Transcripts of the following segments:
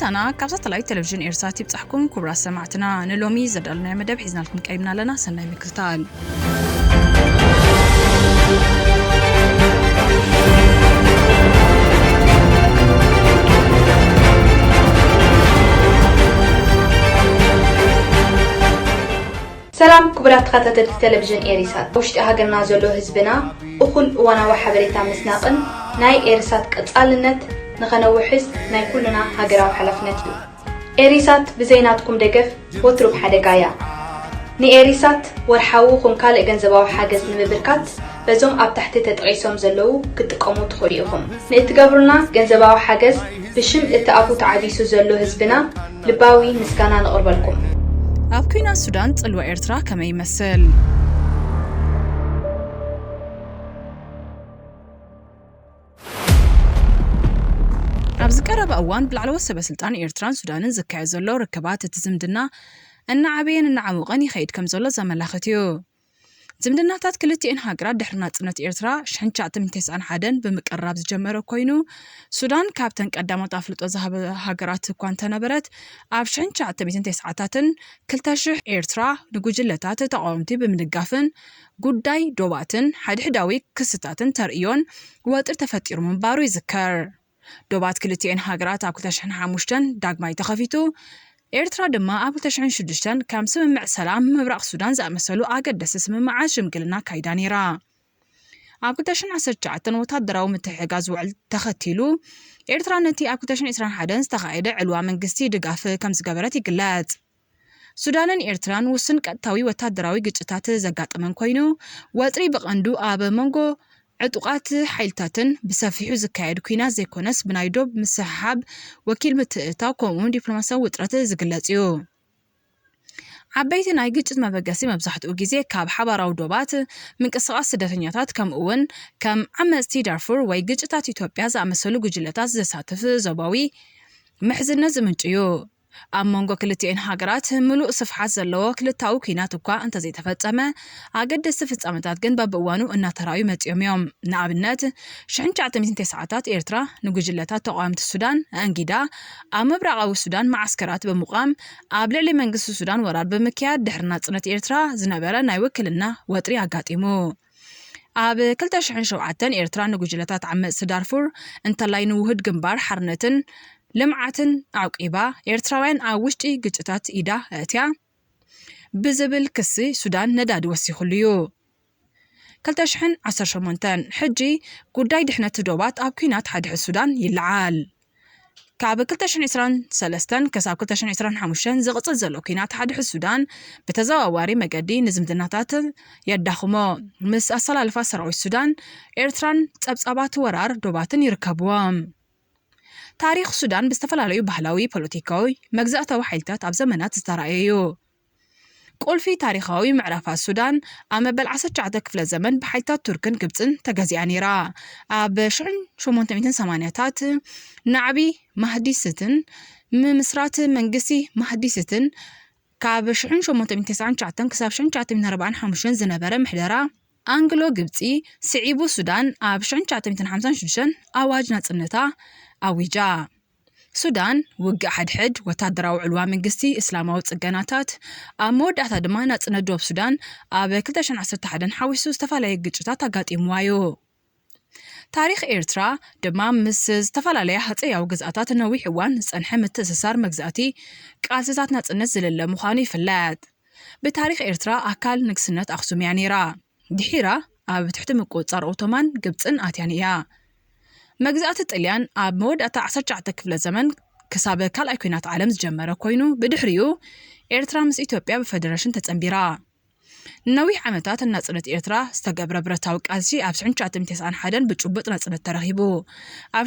سلامتنا كابسات لايت تلفزيون إرساتي بتحكم كبرى سمعتنا نلومي زدلنا مدب حزنا لكم قريبنا لنا سنة مكتال سلام كبرات خطة التلفزيون إيريسات وشت هاجرنا زلو هزبنا أخل وانا وحبريتا مسناقن ناي إيريسات كتقالنت نخنوحس ناي كلنا هاجرا وحلفنت إيريسات بزيناتكم دقف وتروب حدقايا ني إيريسات ورحاوكم كالي جنزباو حاجز نمبركات بزوم أب تحت تتقيسهم زلو كتقوموا تخريهم نتقبرنا جنزباو حاجز بشم اتقابو تعديسو زلو هزبنا لباوي مسكانا نقربلكم أبكينا السودان تلو إرترا كما يمثل أبزكرب أوان بالعلوة سبسلطان إرتران سودان زكاية زلو ركبات تزمدنا أن عبين أن عموغاني خيد كم زلو زملاختيو زمدنا تات كلتي إن هاجرات دحرنات سنة إرترا شحنشات من تسعان حدن بمقرب زجمرو كوينو سودان كابتن قدامات أفلط وزهب هاجرات كوانتا نبرت أب شحنشات من تسعاتاتن كلتاشح إرترا نقوجلتات تقاومتي بمنقافن قداي دوباتن حداوي كستاتن ترئيون واتر تفتير من بارو يذكر دوبات كلتي إن هاجرات أكو تشحن حاموشتن داقماي تخفيتو إرترا دما أبو تشعين شدشتن كام سمع سلام مبرق سودان زي مسألو أقد دس سمع شمقلنا كايدانيرا أبو تشعين عسر جعتن وتهدراو متحقاز وعل تختيلو إرترا نتي أبو تشعين إسران حدن استغايدة علوا من قستي دقاف كم زقابراتي قلات سودانن إرتران وسن كتاوي وتهدراوي قجتات زقات من كوينو واتري بقندو آب منغو عطوقات حيلتاتن بسافيحو زكايد كوينا زي كونس بنايدوب مسحاب وكيل متئتا كومون ديبلوماسا وطرات زقلاتيو عبايتن اي قجت مبقاسي مبزحت اوغيزي كاب حباراو دوبات من قصقاس سدتنياتات كم اوون كم عمستي دارفور وي قجتات إثيوبيا زامسلو قجلتات زساتف زباوي محزنة زمنجيو أمونغو كلتين هاجرات ملوء صفحات زلوا كلتاو كينات وكا أنت زي تفتمة عقد السفت أمتات جنب بوانو إنها تراوي متيوم نعبنات شحن تعتمد تسعات إيرترا نجوجلتات تقامة السودان أنجدا أمبرعو السودان معسكرات بمقام قبل لي منجس السودان ورار بمكياد دحرنات سنة إيرترا زنبرا نايوكل لنا وطري عقاتيمو أب كلتا شحن شوعتن إيرترا نجوجلتات عم سدارفور أنت لاين وهد جنبار حرنتن لمعتن عقيبة إرتراوين عوشتي قجتات إيدا أتيا بزبل كسي سودان نداد وسيخليو كالتشحن 10 شمونتان حجي قداي دحنا تدوبات أبكينات حدح السودان يلعال كعب كالتشحن إسران سلستان كساب كالتشحن إسران حموشان زغط زلو كينات حدح السودان بتزاواري مقادي نزم دناتات يدخمو مس أصلا الفاسرعو السودان إرتران تبصابات ورار دوباتن يركبوام تاريخ السودان بستفلاليو بحلاوي بوليتيكاوي مجزأة حيلتات عب زمانات استرائيو قول في تاريخاوي معرفة السودان أما بالعسد جعدك في الزمن بحيلتات تركن قبطن تجازيانيرا أب شعن شو منتمين سمانياتات نعبي مهديستن مصرات منقسي مهديستن كاب شعن شو منتمين تسعن جعتن كساب شعن جعتن من 4 حمشن زنبرة محدرة أنجلو قبطي سعيبو السودان أب شعن جعتن من 50 شدشن أواج ناتنتا أويجا سودان وقع حد وتادراو علوا من قستي إسلاماوت صقاناتات أمود أتادما ناتندوب سودان أبا كلتاشن 11 حاويسو استفالاي قجتات أقاتي موايو تاريخ إيرترا دمام مسز استفالاي حتياو قزاتات نوي حوان نسأنحي متسسار مقزاتي كاسسات ناتنزل اللمخاني فلات بتاريخ إيرترا أكال نقسنات أخسوم يعني را دحيرا أبا تحتم قوصار أوتومان قبطن آتيانيا مجزأة الطليان أب مود أتا 10 كفل زمن كسابة كالأي كوينات عالم زجمرة كوينو بدحريو إيرترا مس إثيوبيا بفدراشن تتنبيرا نوي عمتات الناصرة إيرترا استقبر برتاوك أزي أب 9 حدن بتشبط ناصرة ترهيبو أب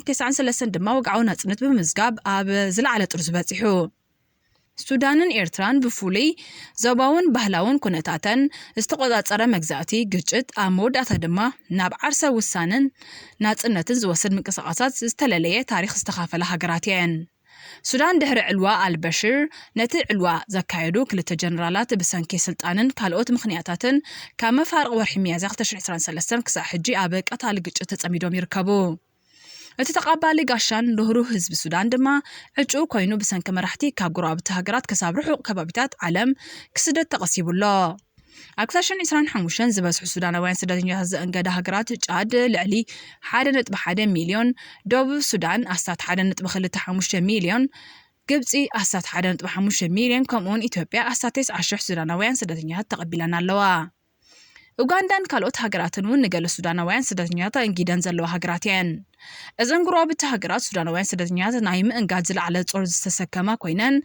9 سلسن دما وقعو ناصرة بمزقاب أب زل على ترزباتيحو سودانن إيرتران بفولي زباون بهلاون كونتاتن استقوضاصره مجزاتي ግጭት አሞድ አተደማ ናብ ዓርሰ ውሳነን ናጽነትን ዝወስድ ምንቅስቃሳት ዝተለለየ ታሪኽ ዝተኻፈለ ሃገራትየን ሱዳን ድሕሪ ዕልዋ አልበሽር ነቲ ዕልዋ ዘካየዱ ክልተ ጀነራላት ብሰንኪ ስልጣንን ካልኦት ምኽንያታትን ካብ መፋርቕ ወርሒ ሚያዝያ 2023 ክሳብ ሕጂ ኣብ ቀታሊ ግጭት ተጸሚዶም ይርከቡ እቲ ተቐባሊ ጋሻን ልህሩህ ህዝቢ ሱዳን ድማ ዕጩ ኮይኑ ብሰንኪ መራሕቲ ካብ ጎረባብቲ ሃገራት ክሳብ ርሑቕ ከባቢታት ዓለም ክስደድ ተቐሲቡሎ ኣብ 2025 ዝበዝሑ ሱዳናውያን ስደተኛታት ዘእንገዳ ሃገራት ጫድ ልዕሊ 1.1 ሚልዮን ደቡብ ሱዳን ኣስታት 1.25 ሚልዮን ግብፂ ኣስታት 1.5 ሚልዮን ከምኡውን ኢትዮጵያ ኣስታት 90,000 ሱዳናውያን ስደተኛታት ተቐቢለን ኣለዋ ኡጋንዳን ካልኦት ሃገራትን እውን ንገለ ሱዳናውያን ስደተኛታት እንጊደን ዘለዋ ሃገራት እየን እዘን ጎረባብቲ ሃገራት ሱዳናውያን ስደተኛታት ናይ ምእንጋድ ዝለዓለ ጾር ዝተሰከማ ኮይነን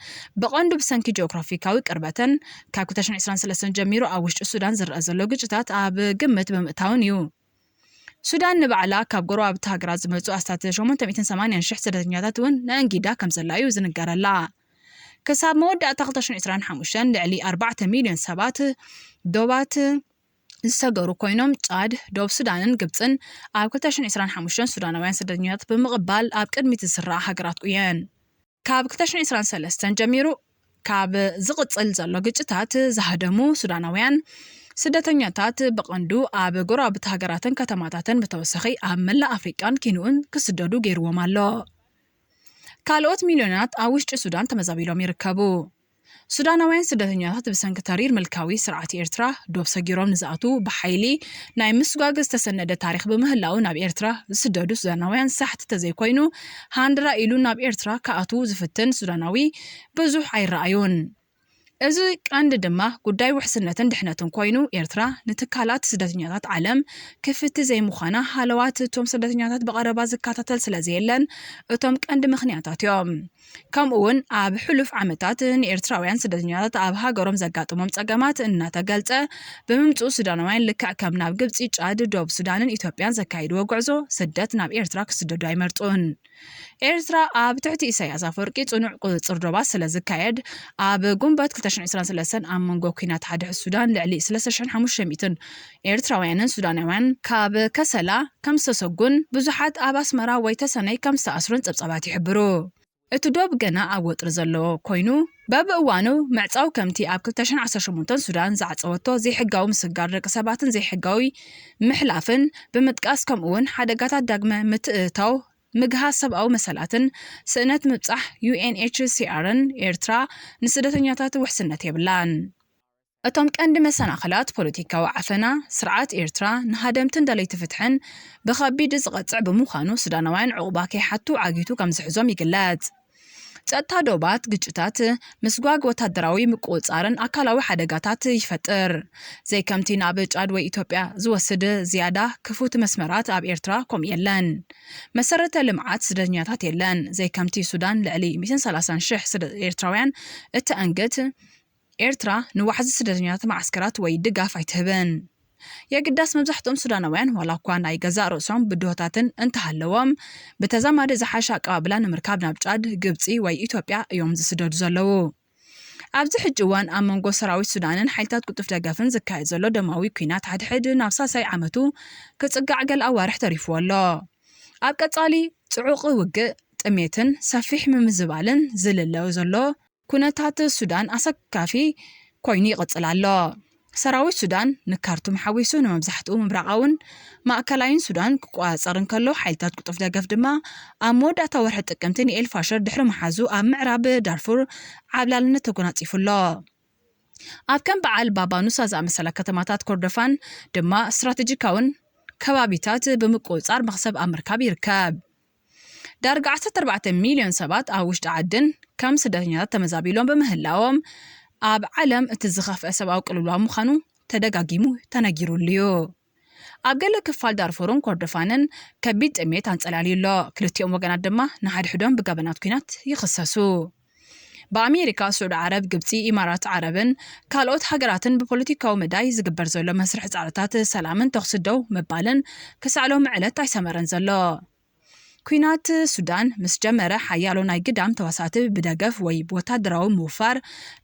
ብቐንዱ ብሰንኪ ጂኦግራፊካዊ ቅርበተን ካብ 2023 ጀሚሩ ኣብ ውሽጢ ሱዳን ዝረአ ዘሎ ግጭታት ኣብ ግምት ብምእታውን እዩ ሱዳን ንባዕላ ካብ ጎረባብቲ ሃገራት ዝመጹ ኣስታት 880,000 ስደተኛታት እውን ንእንጊዳ ከም ዘላ እዩ ዝንገረላ ክሳብ መወዳእታ 2025 ልዕሊ 4 ሚልዮን ሰባት ዶባት ዝሰገሩ ኮይኖም ጫድ ደቡብ ሱዳንን ግብፅን ኣብ 2025 ሱዳናውያን ስደተኛታት ብምቕባል ኣብ ቅድሚት ዝስራዕ ሃገራት እየን ካብ 2023 ጀሚሩ ካብ ዝቕፅል ዘሎ ግጭታት ዝሃደሙ ሱዳናውያን ስደተኛታት ብቐንዱ ኣብ ጎረባብቲ ሃገራትን ከተማታትን ብተወሳኺ ኣብ መላእ ኣፍሪቃን ኬንኡን ክስደዱ ገይርዎም ኣሎ ካልኦት ሚልዮናት ኣብ ውሽጢ ሱዳን ተመዛቢሎም ይርከቡ ሱዳናውያን ስደተኛታት ብሰንኪ ተሪር መልካዊ ስርዓት ኤርትራ ዶብ ሰጊሮም ንዝኣቱ ብሓይሊ ናይ ምስጓግ ዝተሰነደ ታሪክ ብምህላው ናብ ኤርትራ ዝስደዱ ሱዳናውያን ሳሕቲ ተዘይኮይኑ ሃንድራ ኢሉ ናብ ኤርትራ ከኣትው ዝፍትን ሱዳናዊ ብዙሕ ኣይረኣዩን እዚ ቀንዲ ድማ ጉዳይ ውሕስነትን ድሕነትን ኮይኑ ኤርትራ ንትካላት ስደተኛታት ዓለም ክፍቲ ዘይምዃና ሃለዋት እቶም ስደተኛታት ብቐረባ ዝከታተል ስለዘየለን እቶም ቀንዲ ምኽንያታት እዮም ከምኡውን ኣብ ሕሉፍ ዓመታት ንኤርትራውያን ስደተኛታት ኣብ ሃገሮም ዘጋጥሞም ፀገማት እናተገልጸ ብምምፁ ሱዳናውያን ልክዕ ከም ናብ ግብፂ ጫድ ደቡብ ሱዳንን ኢትዮጵያን ዘካይድዎ ጉዕዞ ስደት ናብ ኤርትራ ክስደዱ ኣይመርጡን ኤርትራ ኣብ ትሕቲ ኢሳያስ ኣፈወርቂ ጽኑዕ ቁፅጽር ዶባት ስለ ዝካየድ ኣብ ጉንበት 2023 ኣብ መንጎ ኩናት ሓድሕዝ ሱዳን ልዕሊ 3500 ኤርትራውያንን ሱዳናውያን ካብ ከሰላ ከም ዝተሰጉን ብዙሓት ኣብ ኣስመራ ወይ ተሰነይ ከም ዝተኣስሩን ፀብፀባት ይሕብሩ እቲ ዶብ ገና ኣብ ወጥሪ ዘለዎ ኮይኑ በብእዋኑ ምዕፃው ከምቲ ኣብ 2018 ሱዳን ዝዓፀወቶ ዘይሕጋዊ ምስጋር ደቂ ሰባትን ዘይሕጋዊ ምሕላፍን ብምጥቃስ ከምኡውን ሓደጋታት ዳግመ ምትእታው ምግሃዝ ሰብኣዊ መሰላትን ስእነት ምብፃሕ UNHCRን ኤርትራ ንስደተኛታት ውሕስነት የብላን እቶም ቀንዲ መሰናኽላት ፖለቲካዊ ዓፈና ስርዓት ኤርትራ ንሃደምትን ደለይቲ ፍትሕን ብኸቢድ ዝቐፅዕ ብምዃኑ ሱዳናውያን ዕቑባ ከይሓቱ ዓጊቱ ከም ዝሕዞም ይግለጽ ጸጥታ ዶባት ግጭታት ምስጓግ ወታደራዊ ምቁፅጻርን ኣካላዊ ሓደጋታት ይፈጥር ዘይከምቲ ናብ ጫድ ወይ ኢትዮጵያ ዝወስድ ዝያዳ ክፉት መስመራት ኣብ ኤርትራ ከም የለን መሰረተ ልምዓት ስደተኛታት የለን ዘይከምቲ ሱዳን ልዕሊ 130,000 ኤርትራውያን እትኣንገት ኤርትራ ንዋሕዚ ስደተኛታት ማዕስከራት ወይ ድጋፍ ኣይትህብን የግዳስ መብዛሕትኦም ሱዳናውያን ዋላ እኳ ናይ ገዛ ርእሶም ብድሆታትን እንተሃለዎም ብተዛማዲ ዝሓሸ ኣቀባብላ ንምርካብ ናብ ጫድ ግብፂ ወይ ኢትዮጵያ እዮም ዝስደዱ ዘለዉ ኣብዚ ሕጂ እዋን ኣብ መንጎ ሰራዊት ሱዳንን ሓይልታት ቁጥፍ ደገፍን ዝካየድ ዘሎ ደማዊ ኩናት ሓድሕድ ናብ ሳሳይ ዓመቱ ክጽጋዕ ገለ ኣዋርሕ ተሪፍዎ ኣሎ ኣብ ቀጻሊ ጽዑቕ ውግእ ጥሜትን ሰፊሕ ምምዝባልን ዝልለው ዘሎ ኩነታት ሱዳን ኣሰካፊ ኮይኑ ይቕጽል ኣሎ ሰራዊት ሱዳን ንካርቱም ሓዊሱ ንመብዛሕትኡ ምብራቃውን ማእከላይን ሱዳን ክቆፃፀር እንከሎ ሓይልታት ቁጥፍ ደገፍ ድማ ኣብ መወዳእታ ወርሒ ጥቅምቲ ንኤልፋሸር ድሕሪ መሓዙ ኣብ ምዕራብ ዳርፉር ዓብላልነት ተጎናፂፉሎ ኣብ ከም በዓል ባባኑሳ ዝኣመሰላ ከተማታት ኮርዶፋን ድማ ስትራቴጂካውን ከባቢታት ብምቁፅጻር መኽሰብ ኣብ ምርካብ ይርከብ ዳርጋ 14 ሚልዮን ሰባት ኣብ ውሽጢ ዓድን ከም ስደተኛታት ተመዛቢሎም በምህላዎም ኣብ ዓለም እቲ ዝኸፍአ ሰብኣዊ ቅልውላው ምዃኑ ተደጋጊሙ ተነጊሩልዩ ኣብ ገለ ክፋል ዳርፉርን ኮርዶፋንን ከቢድ ጥሜት አንጸላልዩሎ ክልቲኦም ወገናት ድማ ንሓድሕዶም ብገበናት ኩናት ይኽሰሱ በኣሜሪካ ሱዑድ ዓረብ ግብፂ ኢማራት ዓረብን ካልኦት ሃገራትን ብፖለቲካዊ መዳይ ዝግበር ዘሎ መስርሕ ጻዕርታት ሰላምን ተኽሲ ደው ምባልን ክሳዕሎም ዕለት ኣይሰመረን ዘሎ ኩናት ሱዳን ምስ ጀመረ ሓያሎ ናይ ግዳም ተዋሳእቲ ብደገፍ ወይ ወታደራዊ ምውፋር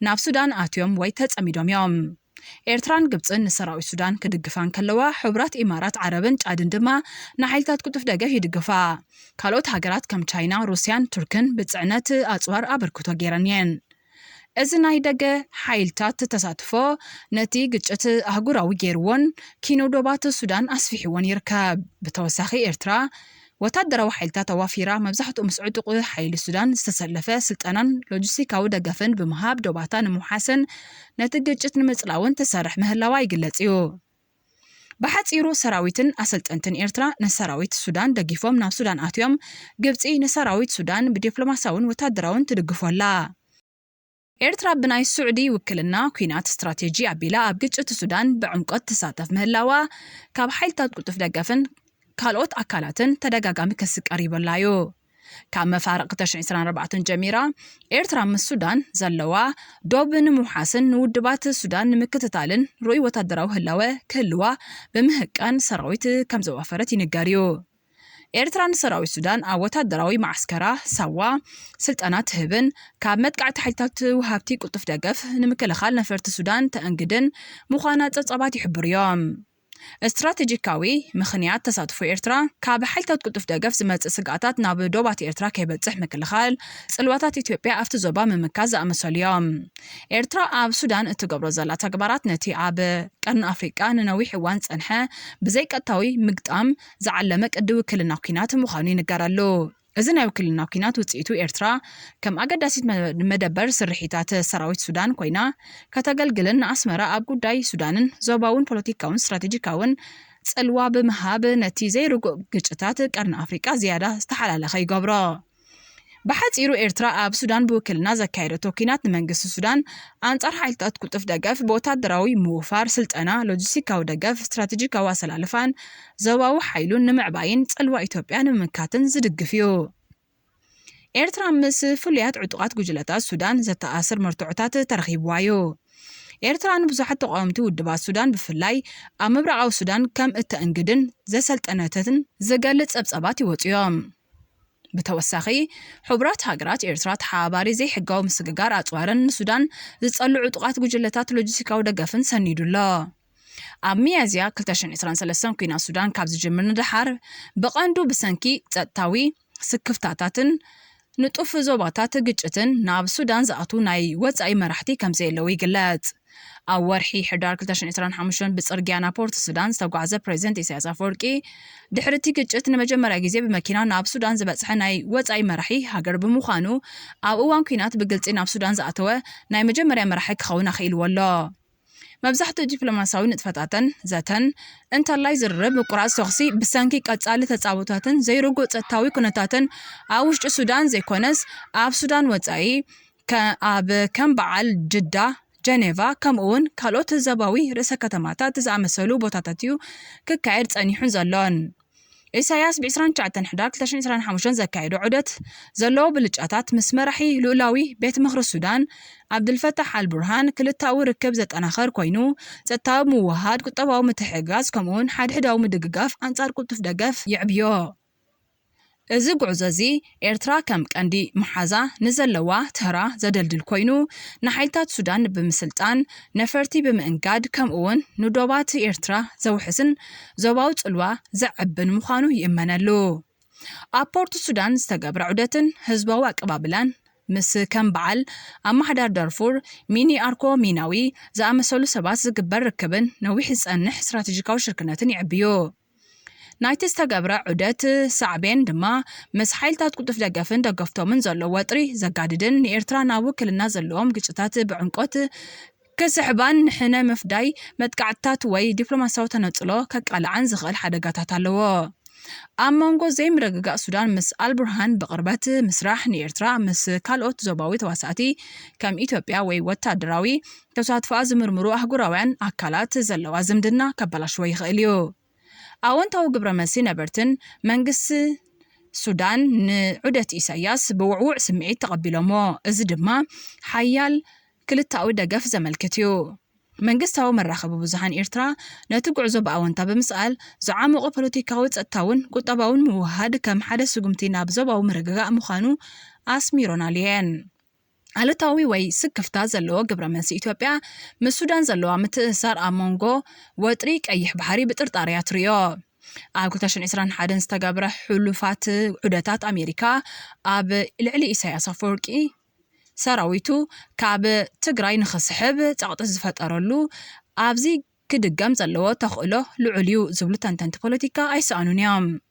ናብ ሱዳን ኣትዮም ወይ ተጸሚዶም እዮም ኤርትራን ግብፅን ንሰራዊት ሱዳን ክድግፋን ከለዋ ሕብራት ኢማራት ዓረብን ጫድን ድማ ንሓይልታት ቁጥፍ ደገፍ ይድግፋ ካልኦት ሃገራት ከም ቻይና ሩስያን ቱርክን ብጽዕነት ኣጽዋር ኣበርክቶ ገይረን እየን እዚ ናይ ደገ ሓይልታት ተሳትፎ ነቲ ግጭት ኣህጉራዊ ገይርዎን ኪኖዶባት ሱዳን ኣስፊሕዎን ይርከብ ብተወሳኺ ኤርትራ ወታደራዊ ሓይልታት ተዋፊራ መብዛሕትኡ ምስ ዕጡቕ ሓይሊ ሱዳን ዝተሰለፈ ስልጠናን ሎጂስቲካዊ ደገፍን ብምሃብ ዶባታ ንምሓሰን ነቲ ግጭት ንምጽላውን ተሰርሕ ምህላዋ ይግለጽ እዩ። ብሓጺሩ ሰራዊትን ኣሰልጠንትን ኤርትራ ንሰራዊት ሱዳን ደጊፎም ናብ ሱዳን ኣትዮም ግብጺ ንሰራዊት ሱዳን ብዲፕሎማሲያውን ወታደራውን ትድግፎላ። ኤርትራ ብናይ ሱዑዲ ውክልና ኩናት ስትራቴጂ ኣቢላ ኣብ ግጭት ሱዳን ብዕምቆት ትሳተፍ ምህላዋ ካብ ሓይልታት ቁልጡፍ ደገፍን ካልኦት ኣካላትን ተደጋጋሚ ክስ ቀሪበላ እዩ። ካብ መፋርቕ 2024 ጀሚራ ኤርትራ ምስ ሱዳን ዘለዋ ዶብ ንምውሓስን ንውድባት ሱዳን ንምክትታልን ርኡይ ወታደራዊ ህላወ ክህልዋ ብምህቃን ሰራዊት ከም ዘዋፈረት ይንገር እዩ። ኤርትራ ንሰራዊት ሱዳን ኣብ ወታደራዊ ማዕስከራ ሳዋ ስልጠናት ትህብን ካብ መጥቃዕቲ ሓይልታት ውሃብቲ ቁልጡፍ ደገፍ ንምክልኻል ነፈርቲ ሱዳን ተአንግድን ምዃና ጸብጻባት ይሕብሩ እዮም። استراتيجيكاوي مخنيات تساطفو إرترا كاب حالتات قلتف دقف زمت سقاطات ناب دوبات إرترا كيبتزح مكالخال صلواتات إثيوبيا أفتو زوبا من مكازة أمسوليوم إرترا آب سودان اتقبرو زالات تقبارات نتي آب قرن أفريقيا ننوي حوان تنحى بزيك التاوي مقدام زعلمك أدو كل الناقينات مخانين قرالو إذن يوكل الناقينات وتسئتو إرترا كم أقداسيت مدبر سرحيتات سراويت سودان كوينا كتاقلقلن أسمرا أبقو داي سودانن زوباون بوليتيكاون استراتيجيكاون تسألوا بمهاب نتيزي رقو قجتات قرن أفريقيا زيادة استحالة لخي قبرا بحث إيرو إرترا أب سودان بوكلنا زكايرو توكينات نمنجس السودان أنصار حالتات كلتف دقف بوتات دراوي موفار سلطنا لوجيستيكاو دقف استراتيجيكاو سلالفان زواو حيلون نمعباين تسألوا إثيوبيا نمكاتن زدقفيو إرترا مس فليات عطوقات جوجلتا السودان زتا آسر مرتوعتات ترغيب وايو إرترا نبزحت تقامتو ودبا السودان بفلاي أمبرعاو السودان كم التأنقدن زي سلطناتن زقالت أبصاباتي وطيوم بتوسخي حبرات هاجرات إرترات حاباري زي حقاو مسقاقار أطوارن السودان زتصلو عطوقات جوجلتات لوجيستيكاو دقفن سنيدو الله أميازيا كلتاشن إسران سلسان كينا السودان كابز جمرن دحار بقاندو بسانكي تتاوي سكفتاتاتن نطوف زوباتات جيجتن ناب السودان زقاتو ناي واتساي مرحتي كمزي اللوي قلات أو ورحي حدار كلتاشن إسران حمشون بتصرقيانا بورت السودان ستوقعزة بريزنت إساياس أفوركي دحرتي جيجت نمجمرا جيزي بمكينا ناب السودان زباتسحا ناي واتساي مرحي هاجر بمخانو أو اوان كينات بقلتي ناب السودان زقاتوا ناي مجمرا مرحي كخونا خيل والله مبزحتو دبلوماسياوي نتفتاتن زاتن انت الله يزرب قراص شخصي بسانكي قصال تጻوتاتن زيرغو ጸታዊ ኩነታትን ኣብ ውሽጢ ሱዳን ዘይኮነስ ኣብ ሱዳን ወጻኢ ከአብ ከም በዓል ጅዳ ጀኔቫ ከምኡውን ካልኦት ዘባዊ ርእሰ ከተማታት ዝኣመሰሉ ቦታታት እዩ ክካየድ ጸኒሑን ዘሎን ኢሳያስ ብ29 ሕዳር 2025 ዘካየዱ ዑደት ዘለዎ ብልጫታት ምስ መራሒ ልኡላዊ ቤት ምኽሪ ሱዳን ዓብድልፈታሕ አልቡርሃን ክልታዊ ርክብ ዘጠናኸር ኮይኑ ጸጥታዊ ምውሃድ ቁጠባዊ ምትሕግጋዝ ከምኡውን ሓድሕዳዊ ምድግጋፍ አንጻር ቁልጡፍ ደገፍ ይዕብዮ እዚ ጉዕዞ እዚ ኤርትራ ከም ቀንዲ መሓዛ ንዘለዋ ተራ ዘደልድል ኮይኑ ንሓይልታት ሱዳን ብምስልጣን ነፈርቲ ብምእንጋድ ከምኡውን ንዶባት ኤርትራ ዘውሕስን ዞባዊ ጽልዋ ዘዕብን ምዃኑ ይእመነሉ ኣብ ፖርት ሱዳን ዝተገብረ ዑደትን ህዝባዊ ኣቀባብላን ምስ ከም በዓል ኣማሕዳር ዳርፉር ሚኒ ኣርኮ ሚናዊ ዝኣመሰሉ ሰባት ዝግበር ርክብን ነዊሕ ዝጸንሕ ስትራቴጂካዊ ሽርክነትን ይዕብዮ ናይቲ ዝተገብረ ዑደት ሳዕቤን ድማ ምስ ሓይልታት ቁልጡፍ ደገፍን ደገፍቶምን ዘሎ ወጥሪ ዘጋድድን ንኤርትራ ናብ ውክልና ዘለዎም ግጭታት ብዕምቆት ክስሕባን ንሕነ ምፍዳይ መጥቃዕትታት ወይ ዲፕሎማሲያዊ ተነጽሎ ከቃልዓን ዝኽእል ሓደጋታት ኣለዎ ኣብ መንጎ ዘይምርግጋእ ሱዳን ምስ አልቡርሃን ብቅርበት ምስራሕ ንኤርትራ ምስ ካልኦት ዞባዊ ተዋሳእቲ ከም ኢትዮጵያ ወይ ወታደራዊ ተሳትፎ ዝምርምሩ ኣህጉራውያን ኣካላት ዘለዋ ዝምድና ከበላሽዎ ይኽእል እዩ أونتاو قبرمسي نبرتن منقس سودان نعودة إساياس بوعوع سمعي تقبلومو إزدما حيال كلتاو دقف زملكتيو منقس تاو مرخب بوزحان إرترا نتقع زوب أونتا بمسأل زعامو بوليتيكاو تأتاون قطباون موهاد كم حدا سقمتين بزوباو مرقاق مخانو أسميرون عليين علتاوي وي سكفتا زلو قبرمسي إثيوبيا من السودان زلو متأثر أمونغو وطريق أيح بحري بطرطاريات ريو أب كلتاشن إسران حادن استقابره حلوفات عدتات أمريكا أب العلي إساياس أفوركي سراويتو كاب تقراي نخسحب تعطي زفتارلو أبزي كدقام زلو تخلو لعليو زبلو تنتنت بوليتيكا أي سأنونيام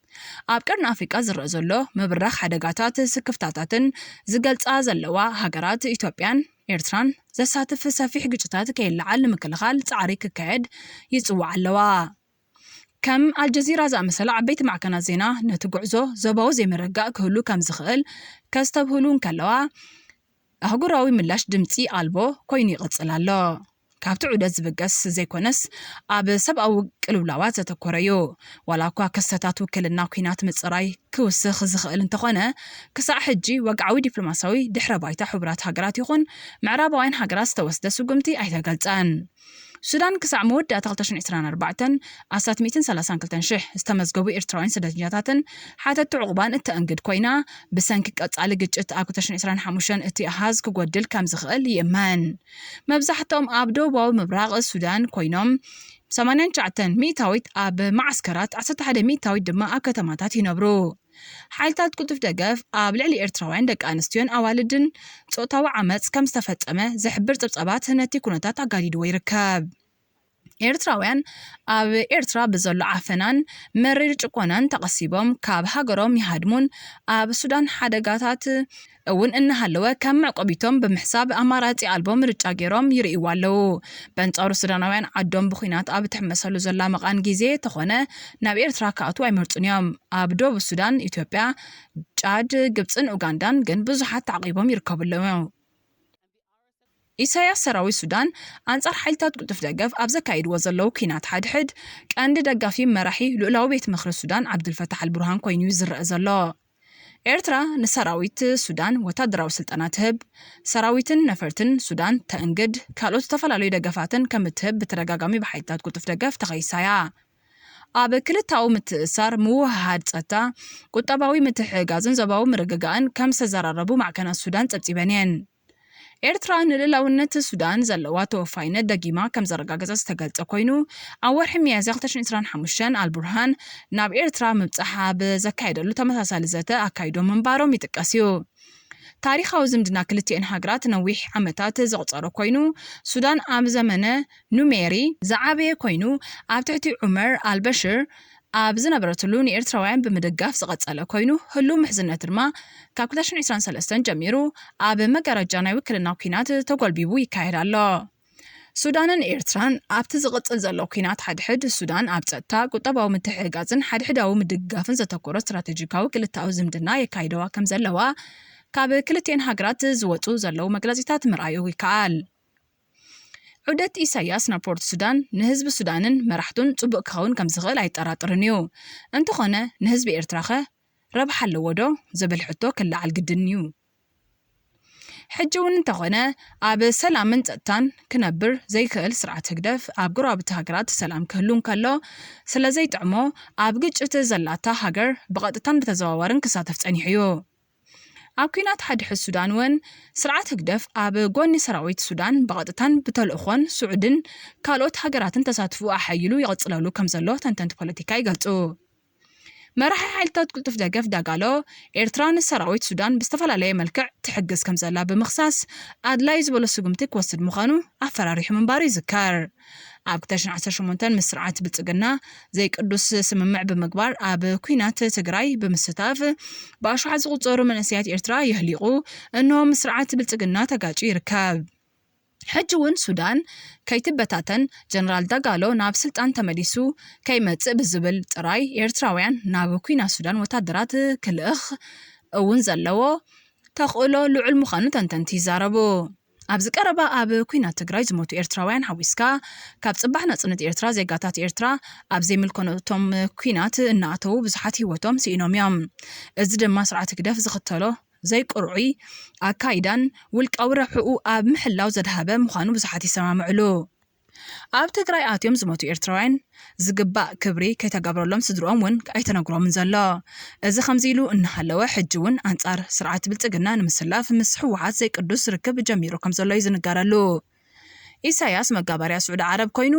ኣብ ቀርኒ ኣፍሪቃ ዝረአ ዘሎ ምብራኽ ሓደጋታት ስክፍታታትን ዝገልጻ ዘለዋ ሃገራት ኢትዮጵያን ኤርትራን ዘሳትፍ ሰፊሕ ግጭታት ከይለዓል ንምክልኻል ጻዕሪ ክካየድ ይጽዋዕ ኣለዋ። ከም አልጀዚራ ዝኣመሰለ ዓበይቲ ማዕከናት ዜና ነቲ ጉዕዞ ዞባዊ ዘይምርጋእ ክህሉ ከም ዝኽእል ከስተብህሉ እንከለዋ ኣህጉራዊ ምላሽ ድምፂ ኣልቦ ኮይኑ ይቕጽል ኣሎ። ካብቲ ዑደት ዝብገስ ዘይኮነስ ኣብ ሰብኣዊ ቅልውላዋት ዘተኮረ እዩ። ዋላ እኳ ክስተታት ውክልና ኩናት ምጽራይ ክውስኽ ዝኽእል እንተኾነ ክሳዕ ሕጂ ወግዓዊ ዲፕሎማስያዊ ድሕረ ባይታ ሕቡራት ሃገራት ይኹን ምዕራባውያን ሃገራት ዝተወስደ ስጉምቲ ኣይተገልጸን። ሱዳን ክሳዕ መወዳእታ 2024 132,000 ዝተመዝገቡ ኤርትራውያን ስደተኛታትን ሓተቲ ዕቑባን እትአንግድ ኮይና ብሰንኪ ቀጻሊ ግጭት ኣብ 2025 እቲ ኣሃዝ ክጎድል ከም ዝኽእል ይእመን። መብዛሕትኦም ኣብ ደቡባዊ ምብራቕ ሱዳን ኮይኖም 89 ሚእታዊት ኣብ ማዓስከራት 11 ሚእታዊት ድማ ኣብ ከተማታት ይነብሩ። ሓይልታት ቅልጡፍ ደገፍ ኣብ ልዕሊ ኤርትራውያን ደቂ ኣንስትዮን ኣዋልድን ጾታዊ ዓመፅ ከም ዝተፈጸመ ዝሕብር ፀብፀባት ነቲ ኩነታት ኣጋዲድዎ ይርከብ። ኤርትራውያን ኣብ ኤርትራ ብዘሎ ዓፈናን መሪር ጭቆናን ተቐሲቦም ካብ ሃገሮም ይሃድሙን ኣብ ሱዳን ሓደጋታት እውን እናሃለወ ከም መዕቆቢቶም ብምሕሳብ ኣማራጺ ኣልቦ ምርጫ ገይሮም ይርእይዎ ኣለዉ። በንጻሩ ሱዳናውያን ዓዶም ብኹናት ኣብ ትሕመሰሉ ዘላ መቓን ግዜ ተኾነ ናብ ኤርትራ ክኣትዉ ኣይመርጹን እዮም። ኣብ ደቡብ ሱዳን፣ ኢትዮጵያ፣ ጫድ፣ ግብፅን ኡጋንዳን ግን ብዙሓት ተዓቂቦም ይርከቡሎም። ኢሳያስ ሰራዊት ሱዳን አንጻር ሓይልታት ቅልጡፍ ደገፍ ኣብ ዘካይድዎ ዘለዉ ኩናት ሓድሕድ ቀንዲ ደጋፊ መራሒ ልኡላዊ ቤት ምኽሪ ሱዳን ዓብዱልፈታሕ አልቡርሃን ኮይኑ ዝረአ ዘሎ። ኤርትራ ንሰራዊት ሱዳን ወታደራዊ ስልጠና ትህብ፣ ሰራዊትን ነፈርትን ሱዳን ተእንግድ፣ ካልኦት ዝተፈላለዩ ደገፋትን ከም እትህብ ብተደጋጋሚ ብሓይልታት ቅልጡፍ ደገፍ ተኸይሳያ። ኣብ ክልታዊ ምትእሳር ምውህሃድ ጸጥታ፣ ቁጠባዊ ምትሕግጋዝን ዞባዊ ምርግጋእን ከም ዝተዘራረቡ ማዕከናት ሱዳን ጸብጺበን እየን። ኤርትራ ንልዕላውነት ሱዳን ዘለዋ ተወፋይነት ደጊማ ከም ዘረጋገፀ ዝተገልጸ ኮይኑ ኣብ ወርሒ ሚያዝያ 2025 አልቡርሃን ናብ ኤርትራ ምብጻሕ ብዘካየደሉ ተመሳሳሊ ዘተ ኣካይዶም ምንባሮም ይጥቀስ እዩ። ታሪኻዊ ዝምድና ክልቲአን ሃገራት ነዊሕ ዓመታት ዘቑፀረ ኮይኑ ሱዳን ኣብ ዘመነ ኑሜሪ ዝዓበየ ኮይኑ ኣብ ትሕቲ ዑመር አልበሽር ኣብ ዝነበረትሉ ንኤርትራውያን ብምድጋፍ ዝቐጸለ ኮይኑ ህሉ ምሕዝነት ድማ ካብ 2023 ጀሚሩ ኣብ መጋረጃ ናይ ውክልና ኩናት ተጎልቢቡ ይካየድ ኣሎ። ሱዳንን ኤርትራን ኣብቲ ዝቕጽል ዘሎ ኩናት ሓድሕድ ሱዳን ኣብ ጸጥታ፣ ቁጠባዊ ምትሕግጋዝን ሓድሕዳዊ ምድጋፍን ዘተኮረ ስትራቴጂካዊ ክልታዊ ዝምድና የካይደዋ ከም ዘለዋ ካብ ክልቲአን ሃገራት ዝወፁ ዘለዉ መግለፂታት ምርኣዩ ይከኣል። ዑደት ኢሳያስ ናብ ፖርት ሱዳን ንህዝቢ ሱዳንን መራሕቱን ጽቡቕ ክኸውን ከም ዝኽእል ኣይጠራጥርን እዩ። እንተኾነ ንህዝቢ ኤርትራ ኸ ረብሓ ኣለዎ ዶ ዝብል ሕቶ ክለዓል ግድን እዩ። ሕጂ እውን እንተኾነ ኣብ ሰላምን ጸጥታን ክነብር ዘይክእል ስርዓት ህግደፍ ኣብ ጎረባብቲ ሃገራት ሰላም ክህሉ እንከሎ ስለዘይጥዕሞ ኣብ ግጭት ዘላታ ሃገር ብቐጥታን ብተዘዋዋርን ክሳተፍ ጸኒሑ እዩ። ኣብ ኩናት ሓድሕድ ሱዳን እውን ስርዓት ህግደፍ ኣብ ጎኒ ሰራዊት ሱዳን ብቐጥታን ብተልእኾን ስዑድን ካልኦት ሃገራትን ተሳትፉ ኣሓይሉ ይቕጽለሉ ከም ዘሎ ተንተንቲ ፖለቲካ ይገልጹ። መራሒ ሓይልታት ቅልጡፍ ደገፍ ዳጋሎ ኤርትራ ንሰራዊት ሱዳን ብዝተፈላለየ መልክዕ ትሕግዝ ከም ዘላ ብምኽሳስ ኣድላይ ዝበሎ ስጉምቲ ክወስድ ምዃኑ ኣፈራሪሑ ምንባሩ ይዝከር። ኣብ 2018 ምስ ስርዓት ብልጽግና ዘይቅዱስ ስምምዕ ብምግባር ኣብ ኩናት ትግራይ ብምስታፍ ብኣሽሓት ዝቑጸሩ መንእሰያት ኤርትራ ይህሊቑ እነሆም ስርዓት ብልጽግና ተጋጩ ይርከብ። ሕጂ እውን ሱዳን ከይትበታተን ጀነራል ዳጋሎ ናብ ስልጣን ተመሊሱ ከይመጽእ ብዝብል ጥራይ ኤርትራውያን ናብ ኩናት ሱዳን ወታደራት ክልእኽ እውን ዘለዎ ተኽእሎ ልዑል ምዃኑ ተንተንቲ ይዛረቡ። ኣብዚ ቀረባ ኣብ ኩናት ትግራይ ዝሞቱ ኤርትራውያን ሓዊስካ ካብ ጽባሕ ናጽነት ኤርትራ ዜጋታት ኤርትራ ኣብ ዘይምልኮነቶም ኩናት እናኣተዉ ብዙሓት ህይወቶም ስኢኖም እዮም። እዚ ድማ ስርዓት ህግደፍ ዝኽተሎ ዘይቅርዑ ኣካይዳን ውልቃዊ ረብሕኡ ኣብ ምሕላው ዘድሃበ ምዃኑ ብዙሓት ይሰማምዕሉ። ኣብ ትግራይ ኣትዮም ዝሞቱ ኤርትራውያን ዝግባእ ክብሪ ከይተገብረሎም ስድሮኦም እውን ኣይተነግሮምን ዘሎ። እዚ ከምዚ ኢሉ እናሃለወ ሕጂ እውን አንጻር ስርዓት ብልጽግና ንምስላፍ ምስ ህወሓት ዘይቅዱስ ርክብ ጀሚሩ ከም ዘሎ ይዝንገረሉ። ኢሳያስ መጋባርያ ስዑድ ዓረብ ኮይኑ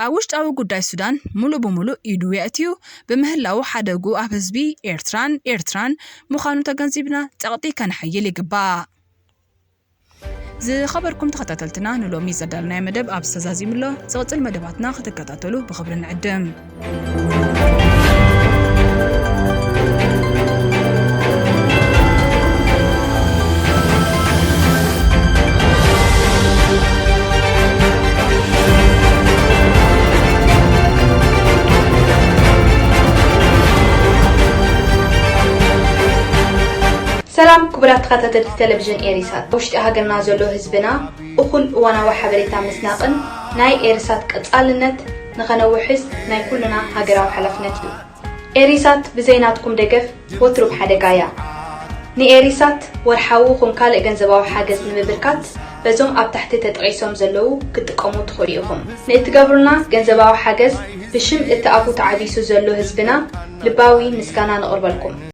ኣብ ውሽጣዊ ጉዳይ ሱዳን ሙሉእ ብሙሉእ ኢዱ የእትዩ ብምህላው ሓደጉ ኣብ ህዝቢ ኤርትራን ምዃኑ ተገንዚብና ጸቕጢ ከንሐይል ይግባእ። ዝኸበርኩም ተኸታተልትና ንሎሚ ዘዳልናይ መደብ ኣብ ዝተዛዚምሎ ዝቕጽል መደባትና ክትከታተሉ ብኽብሪ ንዕድም። ሰላም ክቡራት ተኸታተልቲ ቴሌቪዥን ኤሪሳት ውሽጢ ሃገርና ዘሎ ህዝብና እኹል እዋናዊ ሓበሬታ ምስናቕን ናይ ኤሪሳት ቀጻልነት ንኸነውሕዝ ናይ ኩልና ሃገራዊ ሓላፍነት እዩ ኤሪሳት ብዘይናትኩም ደገፍ ወትሩ ብሓደጋያ ንኤሪሳት ወርሓዊ ኹን ካልእ ገንዘባዊ ሓገዝ ንምብርካት በዞም ኣብ ታሕቲ ተጠቒሶም ዘለዉ ክትጥቀሙ ትኽእሉ ኢኹም ንእትገብሩና ገንዘባዊ ሓገዝ ብሽም እቲ ኣፉ ተዓቢሱ ዘሎ ህዝብና ልባዊ ምስጋና ንቕርበልኩም